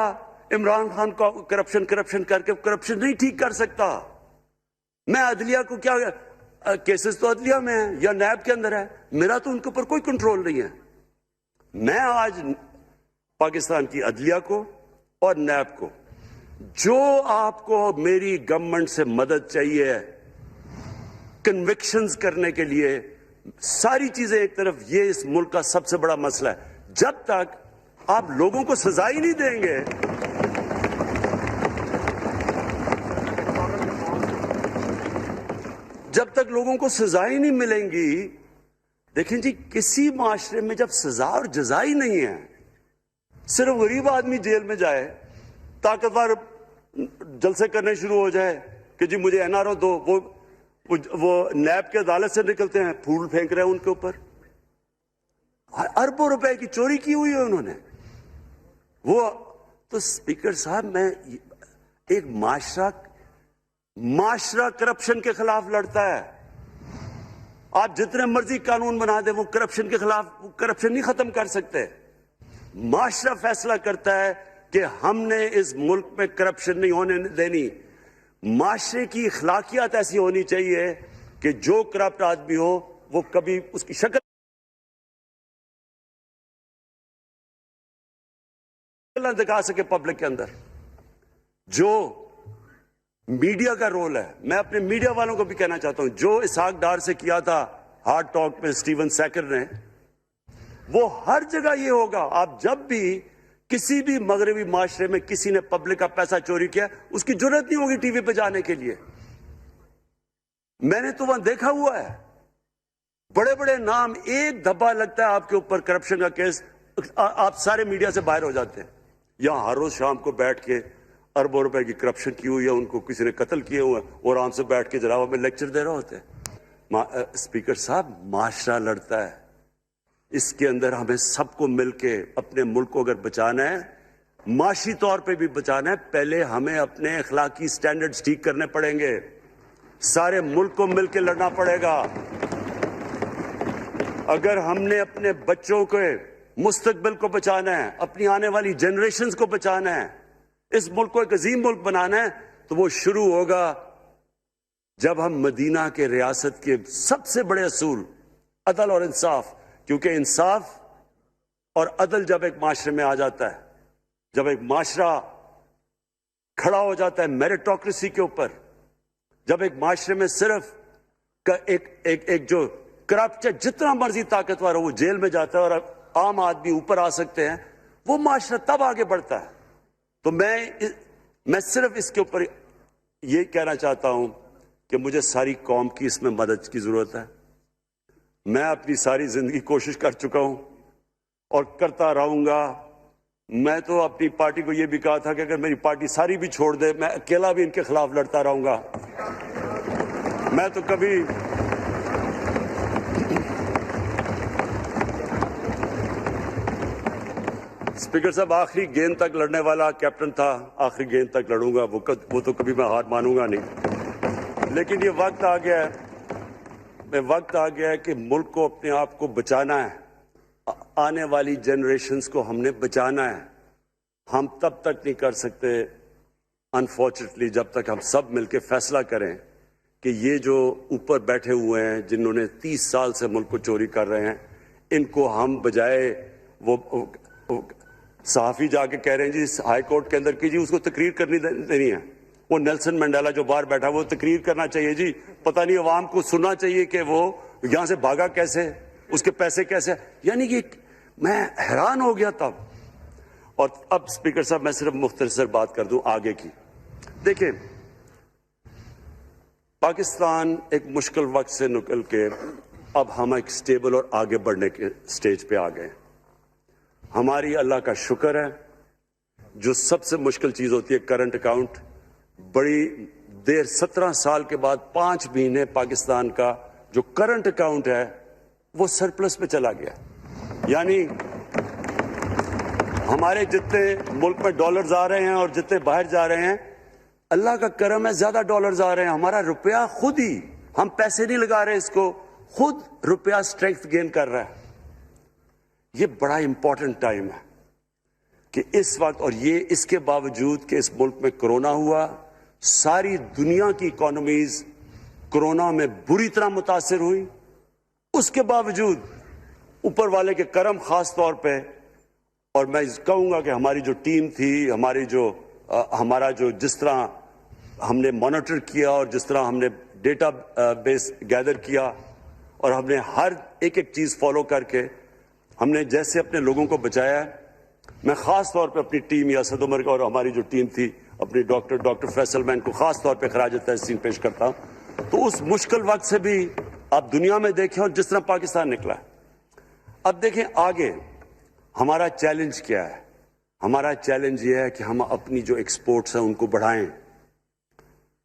عمران خان کو کرپشن کر کے کرپشن نہیں ٹھیک کر سکتا. میں عدلیہ کو کیا، کیسز تو عدلیہ میں ہے یا نیب کے اندر ہے، میرا تو ان کے اوپر کوئی کنٹرول نہیں ہے. میں آج پاکستان کی عدلیہ کو اور نیب کو، جو آپ کو میری گورنمنٹ سے مدد چاہیے کنوکشنز کرنے کے لیے، ساری چیزیں ایک طرف، یہ اس ملک کا سب سے بڑا مسئلہ ہے. جب تک آپ لوگوں کو سزا ہی نہیں دیں گے، جب تک لوگوں کو سزا ہی نہیں ملیں گی. دیکھیں جی، کسی معاشرے میں جب سزا اور جزا ہی نہیں ہے، صرف غریب آدمی جیل میں جائے، طاقتور جلسے کرنے شروع ہو جائے کہ جی مجھے این آر او دو، وہ نیب کے عدالت سے نکلتے ہیں، پھول پھینک رہے ہیں ان کے اوپر. اربوں روپے کی چوری کی ہوئی ہے انہوں نے. وہ تو اسپیکر صاحب، میں ایک معاشرہ کرپشن کے خلاف لڑتا ہے. آپ جتنے مرضی قانون بنا دیں، وہ کرپشن کے خلاف کرپشن نہیں ختم کر سکتے. معاشرہ فیصلہ کرتا ہے کہ ہم نے اس ملک میں کرپشن نہیں ہونے دینی. معاشرے کی اخلاقیات ایسی ہونی چاہیے کہ جو کرپٹ آدمی ہو وہ کبھی اس کی شکل نہ دکھا سکے پبلک کے اندر. جو میڈیا کا رول ہے، میں اپنے میڈیا والوں کو بھی کہنا چاہتا ہوں، جو اسحاق ڈار سے کیا تھا ہارڈ ٹاک میں اسٹیون سیکر نے، وہ ہر جگہ یہ ہوگا. آپ جب بھی کسی بھی مغربی معاشرے میں کسی نے پبلک کا پیسہ چوری کیا، اس کی جرات نہیں ہوگی ٹی وی پہ جانے کے لیے. میں نے تو وہاں دیکھا ہوا ہے، بڑے بڑے نام، ایک دھبا لگتا ہے آپ کے اوپر کرپشن کا کیس، آپ سارے میڈیا سے باہر ہو جاتے ہیں. یہاں ہر روز شام کو بیٹھ کے اربوں روپے کی کرپشن کی ہوئی ہے، ان کو کسی نے قتل کیے ہوئے ہیں، اور آرام سے بیٹھ کے جناب میں لیکچر دے رہے ہوتے ہیں. اسپیکر صاحب، معاشرہ لڑتا ہے. اس کے اندر ہمیں سب کو مل کے اپنے ملک کو اگر بچانا ہے، معاشی طور پہ بھی بچانا ہے، پہلے ہمیں اپنے اخلاقی سٹینڈرڈز ٹھیک کرنے پڑیں گے. سارے ملک کو مل کے لڑنا پڑے گا. اگر ہم نے اپنے بچوں کے مستقبل کو بچانا ہے، اپنی آنے والی جنریشنز کو بچانا ہے، اس ملک کو ایک عظیم ملک بنانا ہے، تو وہ شروع ہوگا جب ہم مدینہ کے ریاست کے سب سے بڑے اصول عدل اور انصاف، کیونکہ انصاف اور عدل جب ایک معاشرے میں آ جاتا ہے، جب ایک معاشرہ کھڑا ہو جاتا ہے میریٹوکریسی کے اوپر، جب ایک معاشرے میں صرف ایک جو کرپٹ، جتنا مرضی طاقتور ہو وہ جیل میں جاتا ہے اور عام آدمی اوپر آ سکتے ہیں، وہ معاشرہ تب آگے بڑھتا ہے۔ تو میں صرف اس کے اوپر یہ کہنا چاہتا ہوں کہ مجھے ساری قوم کی اس میں مدد کی ضرورت ہے۔ میں اپنی ساری زندگی کوشش کر چکا ہوں اور کرتا رہوں گا۔ میں تو اپنی پارٹی کو یہ بھی کہا تھا کہ اگر میری پارٹی ساری بھی چھوڑ دے، میں اکیلا بھی ان کے خلاف لڑتا رہوں گا۔ میں تو کبھی اسپیکر صاحب آخری گیند تک لڑنے والا کیپٹن تھا، آخری گیند تک لڑوں گا، وہ تو کبھی میں ہار مانوں گا نہیں۔ لیکن یہ وقت آ گیا ہے کہ ملک کو اپنے آپ کو بچانا ہے، آنے والی جنریشنز کو ہم نے بچانا ہے۔ ہم تب تک نہیں کر سکتے انفارچونیٹلی جب تک ہم سب مل کے فیصلہ کریں کہ یہ جو اوپر بیٹھے ہوئے ہیں، جنہوں نے 30 سال سے ملک کو چوری کر رہے ہیں، ان کو ہم بجائے وہ صحافی جا کے کہہ رہے ہیں جی ہائی کورٹ کے اندر کی جی اس کو تقریر کرنی دینی ہے، وہ نیلسن منڈیلا جو باہر بیٹھا وہ تقریر کرنا چاہیے جی، پتہ نہیں عوام کو سننا چاہیے کہ وہ یہاں سے بھاگا کیسے، اس کے پیسے کیسے، یعنی کہ میں حیران ہو گیا تب۔ اور اب اسپیکر صاحب میں صرف مختصر بات کر دوں آگے کی۔ دیکھیں، پاکستان ایک مشکل وقت سے نکل کے اب ہم ایک سٹیبل اور آگے بڑھنے کے سٹیج پہ آ گئے۔ ہماری اللہ کا شکر ہے، جو سب سے مشکل چیز ہوتی ہے کرنٹ اکاؤنٹ، بڑی دیر 17 سال کے بعد 5 مہینے پاکستان کا جو کرنٹ اکاؤنٹ ہے وہ سرپلس پہ چلا گیا۔ یعنی ہمارے جتنے ملک میں ڈالرز آ رہے ہیں اور جتنے باہر جا رہے ہیں، اللہ کا کرم ہے زیادہ ڈالرز آ رہے ہیں، ہمارا روپیہ خود ہی، ہم پیسے نہیں لگا رہے اس کو، خود روپیہ اسٹرینتھ گین کر رہا ہے۔ یہ بڑا امپورٹنٹ ٹائم ہے کہ اس وقت، اور یہ اس کے باوجود کہ اس ملک میں کرونا ہوا، ساری دنیا کی اکانومیز کرونا میں بری طرح متاثر ہوئی، اس کے باوجود اوپر والے کے کرم خاص طور پہ، اور میں کہوں گا کہ ہماری جو ٹیم تھی، ہمارا جو جس طرح ہم نے مانیٹر کیا اور جس طرح ہم نے ڈیٹا بیس گیدر کیا اور ہم نے ہر ایک چیز فالو کر کے ہم نے جیسے اپنے لوگوں کو بچایا ہے۔ میں خاص طور پہ اپنی ٹیم یاسد عمر کا اور ہماری جو ٹیم تھی اپنی ڈاکٹر فیصل مین کو خاص طور پہ خراج تحسین پیش کرتا ہوں۔ تو اس مشکل وقت سے بھی آپ دنیا میں دیکھیں اور جس طرح پاکستان نکلا ہے۔ اب دیکھیں آگے ہمارا چیلنج کیا ہے۔ ہمارا چیلنج یہ ہے کہ ہم اپنی جو ایکسپورٹس ہیں ان کو بڑھائیں،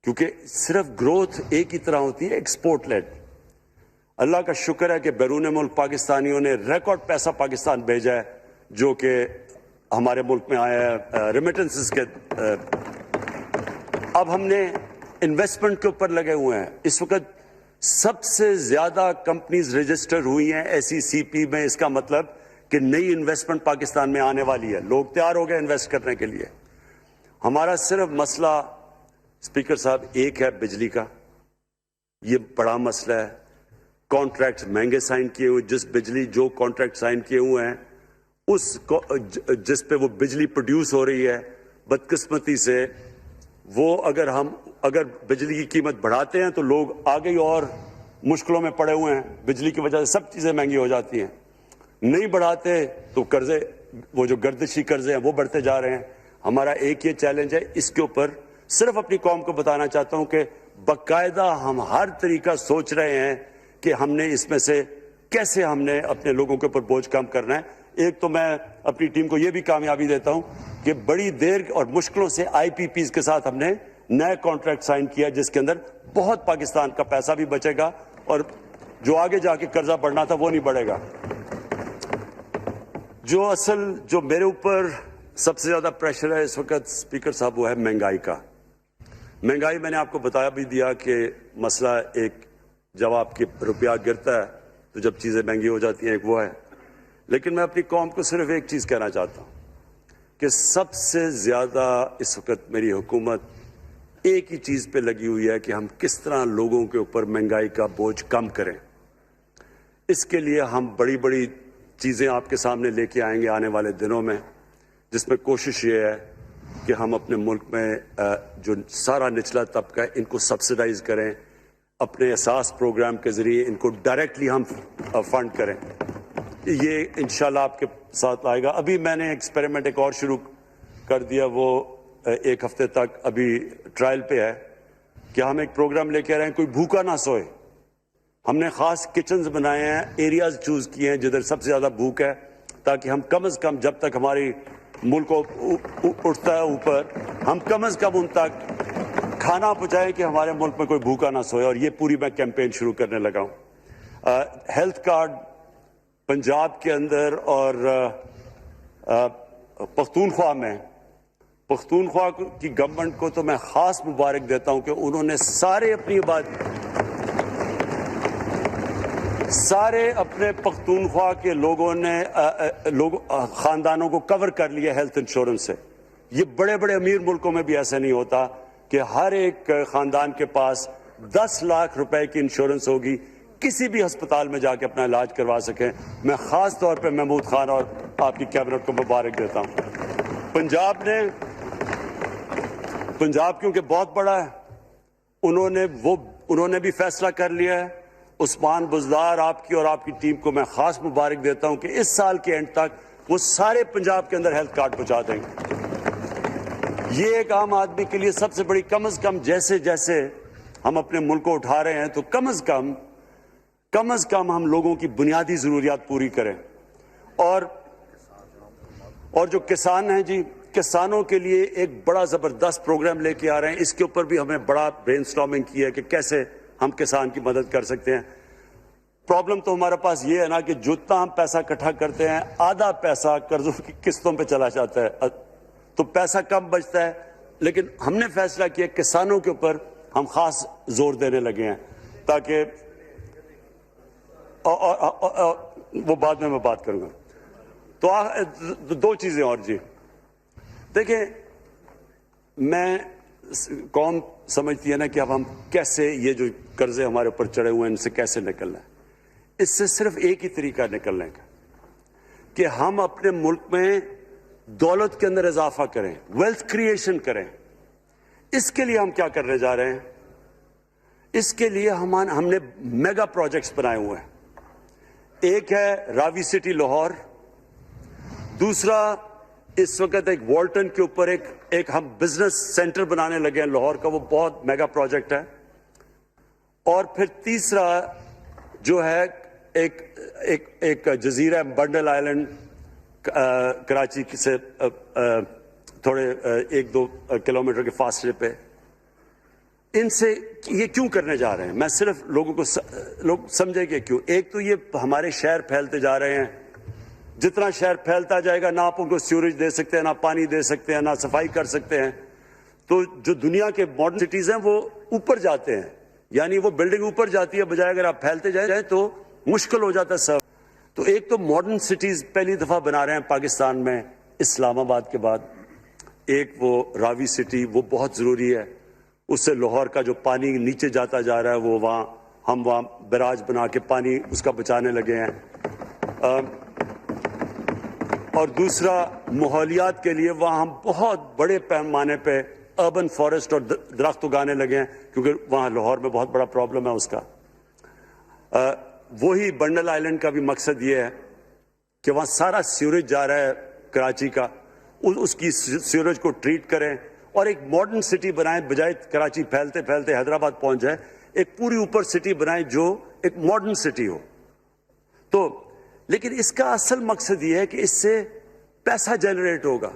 کیونکہ صرف گروتھ ایک ہی طرح ہوتی ہے، ایکسپورٹ لیڈ۔ اللہ کا شکر ہے کہ بیرون ملک پاکستانیوں نے ریکارڈ پیسہ پاکستان بھیجا ہے جو کہ ہمارے ملک میں آیا ہے ریمیٹنسز کے۔ اب ہم نے انویسٹمنٹ کے اوپر لگے ہوئے ہیں۔ اس وقت سب سے زیادہ کمپنیز رجسٹر ہوئی ہیں SECP میں، اس کا مطلب کہ نئی انویسٹمنٹ پاکستان میں آنے والی ہے، لوگ تیار ہو گئے انویسٹ کرنے کے لیے۔ ہمارا صرف مسئلہ اسپیکر صاحب ایک ہے بجلی کا، یہ بڑا مسئلہ ہے۔ کانٹریکٹ مہنگے سائن کیے ہوئے، جو کانٹریکٹ سائن کیے ہوئے ہیں جس پہ وہ بجلی پروڈیوس ہو رہی ہے، بدقسمتی سے وہ اگر بجلی کی قیمت بڑھاتے ہیں تو لوگ آگے اور مشکلوں میں پڑے ہوئے ہیں، بجلی کی وجہ سے سب چیزیں مہنگی ہو جاتی ہیں۔ نہیں بڑھاتے تو قرضے، وہ جو گردشی قرضے ہیں وہ بڑھتے جا رہے ہیں۔ ہمارا ایک یہ چیلنج ہے، اس کے اوپر صرف اپنی قوم کو بتانا چاہتا ہوں کہ باقاعدہ ہم ہر طریقہ سوچ رہے ہیں کہ ہم نے اس میں سے کیسے ہم نے اپنے لوگوں کے اوپر بوجھ کم کرنا ہے۔ ایک تو میں اپنی ٹیم کو یہ بھی کامیابی دیتا ہوں کہ بڑی دیر اور مشکلوں سے IPPs کے ساتھ ہم نے نئے کانٹریکٹ سائن کیا جس کے اندر بہت پاکستان کا پیسہ بھی بچے گا اور جو آگے جا کے قرضہ بڑھنا تھا وہ نہیں بڑھے گا۔ جو میرے اوپر سب سے زیادہ پریشر ہے اس وقت اسپیکر صاحب وہ ہے مہنگائی کا۔ مہنگائی میں نے آپ کو بتایا بھی دیا کہ مسئلہ ایک، جب آپ کی روپیہ گرتا ہے تو جب چیزیں مہنگی ہو جاتی ہیں، ایک وہ ہے۔ لیکن میں اپنی قوم کو صرف ایک چیز کہنا چاہتا ہوں کہ سب سے زیادہ اس وقت میری حکومت ایک ہی چیز پہ لگی ہوئی ہے کہ ہم کس طرح لوگوں کے اوپر مہنگائی کا بوجھ کم کریں. اس کے لیے ہم بڑی بڑی چیزیں آپ کے سامنے لے کے آئیں گے آنے والے دنوں میں، جس میں کوشش یہ ہے کہ ہم اپنے ملک میں جو سارا نچلا طبقہ ہے ان کو سبسڈائز کریں، اپنے اساس پروگرام کے ذریعے ان کو ڈائریکٹلی ہم فنڈ کریں. یہ انشاءاللہ آپ کے ساتھ آئے گا. ابھی میں نے ایکسپیریمنٹ ایک اور شروع کر دیا، وہ ایک ہفتے تک ابھی ٹرائل پہ ہے کہ ہم ایک پروگرام لے کے آ رہے ہیں کوئی بھوکا نہ سوئے. ہم نے خاص کچنز بنائے ہیں، ایریاز چوز کیے ہیں جدھر سب سے زیادہ بھوک ہے، تاکہ ہم کم از کم جب تک ہماری ملک اٹھتا ہے اوپر، ہم کم از کم ان تک کھانا پہنچائیں کہ ہمارے ملک میں کوئی بھوکا نہ سوئے. اور یہ پوری میں کیمپین شروع کرنے لگا ہوں. ہیلتھ کارڈ پنجاب کے اندر اور پختونخوا میں، پختونخوا کی گورنمنٹ کو تو میں خاص مبارک دیتا ہوں کہ انہوں نے سارے اپنے پختونخوا کے لوگوں نے خاندانوں کو کور کر لیا ہیلتھ انشورنس سے. یہ بڑے بڑے امیر ملکوں میں بھی ایسا نہیں ہوتا کہ ہر ایک خاندان کے پاس 10 لاکھ روپے کی انشورنس ہوگی، کسی بھی ہسپتال میں جا کے اپنا علاج کروا سکیں. میں خاص طور پہ محمود خان اور آپ کی کیبنٹ کو مبارک دیتا ہوں. پنجاب کیونکہ بہت بڑا ہے، انہوں نے بھی فیصلہ کر لیا ہے. عثمان بزدار آپ کی اور آپ کی ٹیم کو میں خاص مبارک دیتا ہوں کہ اس سال کے اینڈ تک وہ سارے پنجاب کے اندر ہیلتھ کارڈ پہنچا دیں گے. یہ ایک عام آدمی کے لیے سب سے بڑی، کم از کم جیسے جیسے ہم اپنے ملک کو اٹھا رہے ہیں تو کم از کم ہم لوگوں کی بنیادی ضروریات پوری کریں. اور جو کسان ہیں جی، کسانوں کے لیے ایک بڑا زبردست پروگرام لے کے آ رہے ہیں. اس کے اوپر بھی ہمیں بڑا برین سٹارمنگ کی ہے کہ کیسے ہم کسان کی مدد کر سکتے ہیں. پرابلم تو ہمارے پاس یہ ہے نا کہ جتنا ہم پیسہ اکٹھا کرتے ہیں آدھا پیسہ قرضوں کی قسطوں پہ چلا جاتا ہے، تو پیسہ کم بچتا ہے. لیکن ہم نے فیصلہ کیا کسانوں کے اوپر ہم خاص زور دینے لگے ہیں، تاکہ وہ بعد میں بات کروں گا. تو دو چیزیں اور جی. دیکھیں، میں قوم سمجھتی ہے نا کہ اب ہم کیسے یہ جو قرضے ہمارے اوپر چڑھے ہوئے ہیں ان سے کیسے نکلنا ہے. اس سے صرف ایک ہی طریقہ نکلنے کا کہ ہم اپنے ملک میں دولت کے اندر اضافہ کریں، ویلتھ کریشن کریں. اس کے لیے ہم کیا کرنے جا رہے ہیں؟ اس کے لیے ہم نے میگا پروجیکٹس بنائے ہوئے ہیں. ایک ہے راوی سٹی لاہور، دوسرا اس وقت ایک والٹن کے اوپر ایک ہم بزنس سینٹر بنانے لگے ہیں لاہور کا، وہ بہت میگا پروجیکٹ ہے. اور پھر تیسرا جو ہے ایک جزیرہ بنڈل آئلینڈ کراچی سے تھوڑے 1-2 کلومیٹر کے فاصلے پہ. ان سے یہ کیوں کرنے جا رہے ہیں؟ میں صرف لوگ سمجھے کہ کیوں. ایک تو یہ ہمارے شہر پھیلتے جا رہے ہیں، جتنا شہر پھیلتا جائے گا نہ آپ ان کو سیوریج دے سکتے ہیں، نہ پانی دے سکتے ہیں، نہ صفائی کر سکتے ہیں. تو جو دنیا کے ماڈرن سٹیز ہیں وہ اوپر جاتے ہیں، یعنی وہ بلڈنگ اوپر جاتی ہے، بجائے اگر آپ پھیلتے جائیں تو مشکل ہو جاتا ہے سب. تو ایک تو ماڈرن سٹیز پہلی دفعہ بنا رہے ہیں پاکستان میں اسلام آباد کے بعد. ایک وہ راوی سٹی، وہ بہت ضروری ہے. اس سے لاہور کا جو پانی نیچے جاتا جا رہا ہے وہ ہم وہاں بیراج بنا کے پانی اس کا بچانے لگے ہیں. اور دوسرا ماحولیات کے لیے وہاں ہم بہت بڑے پیمانے پہ اربن فارسٹ اور درخت اگانے لگے ہیں، کیونکہ وہاں لاہور میں بہت بڑا پرابلم ہے اس کا. وہی بنڈل آئلینڈ کا بھی مقصد یہ ہے کہ وہاں سارا سیوریج جا رہا ہے کراچی کا، اس کی سیوریج کو ٹریٹ کریں اور ایک ماڈرن سٹی بنائیں. بجائے کراچی پھیلتے پھیلتے حیدرآباد پہنچ جائے، ایک پوری اوپر سٹی بنائیں جو ایک ماڈرن سٹی ہو. تو لیکن اس کا اصل مقصد یہ ہے کہ اس سے پیسہ جنریٹ ہوگا،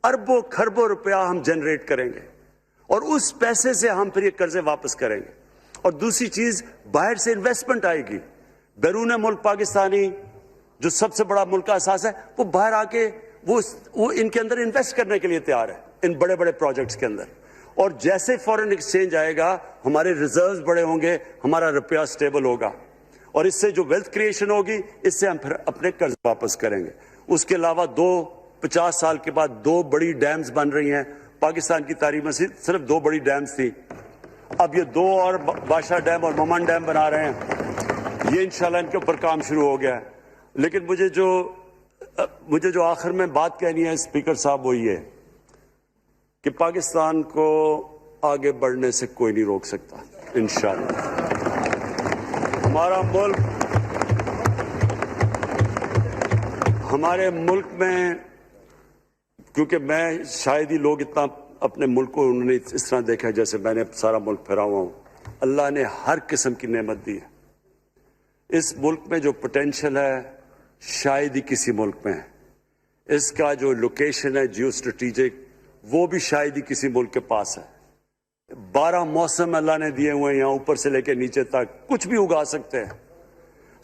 اربوں کھربوں روپیہ ہم جنریٹ کریں گے اور اس پیسے سے ہم پھر یہ قرضے واپس کریں گے. اور دوسری چیز، باہر سے انویسٹمنٹ آئے گی. بیرون ملک پاکستانی جو سب سے بڑا ملک کا اساس ہے، وہ باہر آ کے وہ ان کے اندر انویسٹ کرنے کے لیے تیار ہے، ان بڑے بڑے پروجیکٹس کے اندر. اور جیسے فورن ایکسچینج آئے گا ہمارے ریزروز بڑے ہوں گے، ہمارا روپیہ سٹیبل ہوگا، اور اس سے جو ویلتھ کریشن ہوگی اس سے ہم پھر اپنے قرض واپس کریں گے. اس کے علاوہ 50 سال کے بعد 2 بڑی ڈیمز بن رہی ہیں، پاکستان کی تاریخ میں صرف 2 بڑی ڈیمز تھی. اب یہ 2 اور بادشاہ ڈیم اور ممن ڈیم بنا رہے ہیں. یہ انشاءاللہ ان کے اوپر کام شروع ہو گیا ہے. لیکن مجھے جو آخر میں بات کہنی ہے اسپیکر صاحب وہ یہ کہ پاکستان کو آگے بڑھنے سے کوئی نہیں روک سکتا انشاءاللہ. ہمارے ملک میں، کیونکہ میں شاید ہی لوگ اتنا اپنے ملک کو انہوں نے اس طرح دیکھا جیسے میں نے سارا ملک پھیرا ہوا ہوں. اللہ نے ہر قسم کی نعمت دی ہے. اس ملک میں جو پوٹینشل ہے شاید ہی کسی ملک میں ہے. اس کا جو لوکیشن ہے جیو اسٹریٹجک وہ بھی شاید ہی کسی ملک کے پاس ہے. 12 موسم اللہ نے دیے ہوئے ہیں، یہاں اوپر سے لے کے نیچے تک کچھ بھی اگا سکتے ہیں.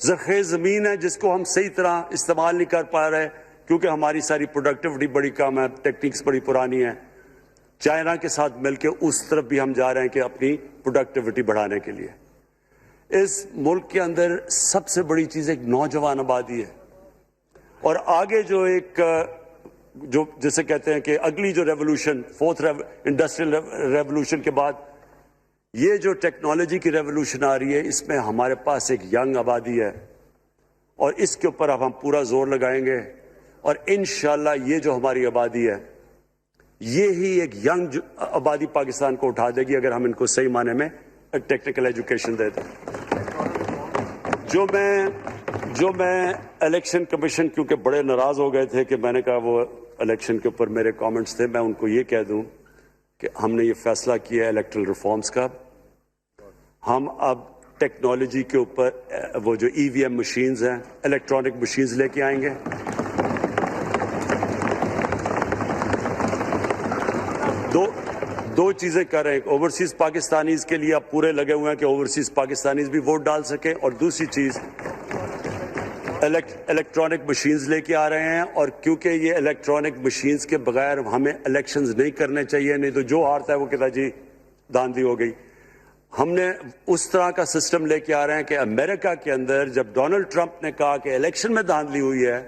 زرخیز زمین ہے جس کو ہم صحیح طرح استعمال نہیں کر پا رہے کیونکہ ہماری ساری پروڈکٹیوٹی بڑی کم ہے، ٹیکنیکس بڑی پرانی ہیں. چائنا کے ساتھ مل کے اس طرف بھی ہم جا رہے ہیں کہ اپنی پروڈکٹیوٹی بڑھانے کے لیے. اس ملک کے اندر سب سے بڑی چیز ایک نوجوان آبادی ہے. اور آگے جو جسے کہتے ہیں کہ اگلی جو ریولوشن، 4th انڈسٹریل ریولوشن کے بعد یہ جو ٹیکنالوجی کی ریولوشن آ رہی ہے، اس میں ہمارے پاس ایک ینگ آبادی ہے اور اس کے اوپر اب ہم پورا زور لگائیں گے. اور انشاءاللہ یہ جو ہماری آبادی ہے یہ ہی ایک ینگ آبادی پاکستان کو اٹھا دے گی اگر ہم ان کو صحیح معنی میں ٹیکنیکل ایجوکیشن دے دیں. جو میں الیکشن کمیشن کیونکہ بڑے ناراض ہو گئے تھے کہ میں نے کہا وہ الیکشن کے اوپر میرے کامنٹس تھے، میں ان کو یہ کہہ دوں کہ ہم نے یہ فیصلہ کیا ہے الیکٹرل ریفارمز کا. ہم اب ٹیکنالوجی کے اوپر وہ جو EVM مشینز ہیں، الیکٹرانک مشینز لے کے آئیں گے. دو چیزیں کر رہے ہیں. اوورسیز پاکستانیز کے لیے آپ پورے لگے ہوئے ہیں کہ اوورسیز پاکستانیز بھی ووٹ ڈال سکیں، اور دوسری چیز الیکٹرانک مشینز لے کے آ رہے ہیں. اور کیونکہ یہ الیکٹرانک مشینز کے بغیر ہمیں الیکشنز نہیں کرنے چاہیے، نہیں تو جو ہارتا ہے وہ کہتا جی داندھی ہو گئی. ہم نے اس طرح کا سسٹم لے کے آ رہے ہیں کہ امریکہ کے اندر جب ڈونلڈ ٹرمپ نے کہا کہ الیکشن میں دھاندلی ہوئی ہے،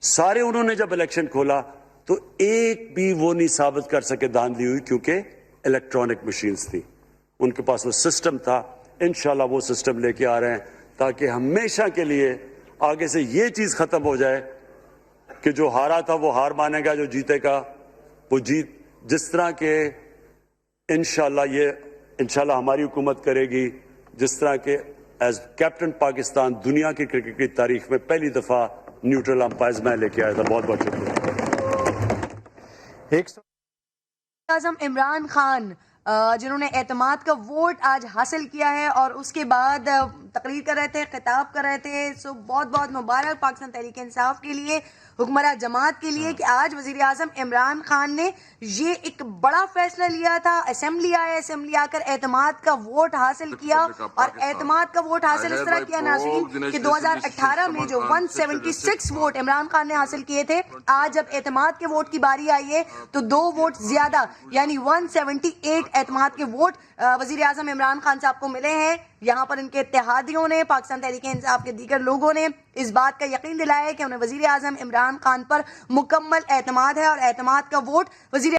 سارے انہوں نے جب الیکشن کھولا تو ایک بھی وہ نہیں ثابت کر سکے دھاندلی ہوئی کیونکہ الیکٹرانک مشینز تھی. ان کے پاس وہ سسٹم تھا. انشاءاللہ وہ سسٹم لے کے آ رہے ہیں تاکہ ہمیشہ کے لیے آگے سے یہ چیز ختم ہو جائے کہ جو ہارا تھا وہ ہار مانے گا، جو جیتے گا وہ جیت. جس طرح کہ انشاءاللہ ہماری حکومت کرے گی، جس طرح کہ ایز کیپٹن پاکستان دنیا کی کرکٹ کی تاریخ میں پہلی دفعہ نیوٹرل امپائرز میں لے کے آیا تھا. بہت بہت شکریہ. اعظم عمران خان جنہوں نے اعتماد کا ووٹ آج حاصل کیا ہے اور اس کے بعد تقریر کر رہے تھے، خطاب کر رہے تھے. سو بہت بہت مبارک پاکستان تحریک انصاف کے لیے، حکمراں جماعت کے لیے کہ آج وزیر اعظم عمران خان نے یہ ایک بڑا فیصلہ لیا تھا. اسمبلی آ کر اعتماد کا ووٹ حاصل کیا، اور اعتماد کا ووٹ حاصل اس طرح کیا ناظرین کہ 2018 میں جو 176 ووٹ عمران خان نے حاصل کیے تھے، آج جب اعتماد کے ووٹ کی باری آئی ہے تو 2 ووٹ زیادہ یعنی 178 اعتماد کے ووٹ وزیر اعظم عمران خان صاحب کو ملے ہیں. یہاں پر ان کے اتحادیوں نے، پاکستان تحریک انصاف کے دیگر لوگوں نے اس بات کا یقین دلایا ہے کہ انہیں وزیر اعظم عمران خان پر مکمل اعتماد ہے، اور اعتماد کا ووٹ وزیر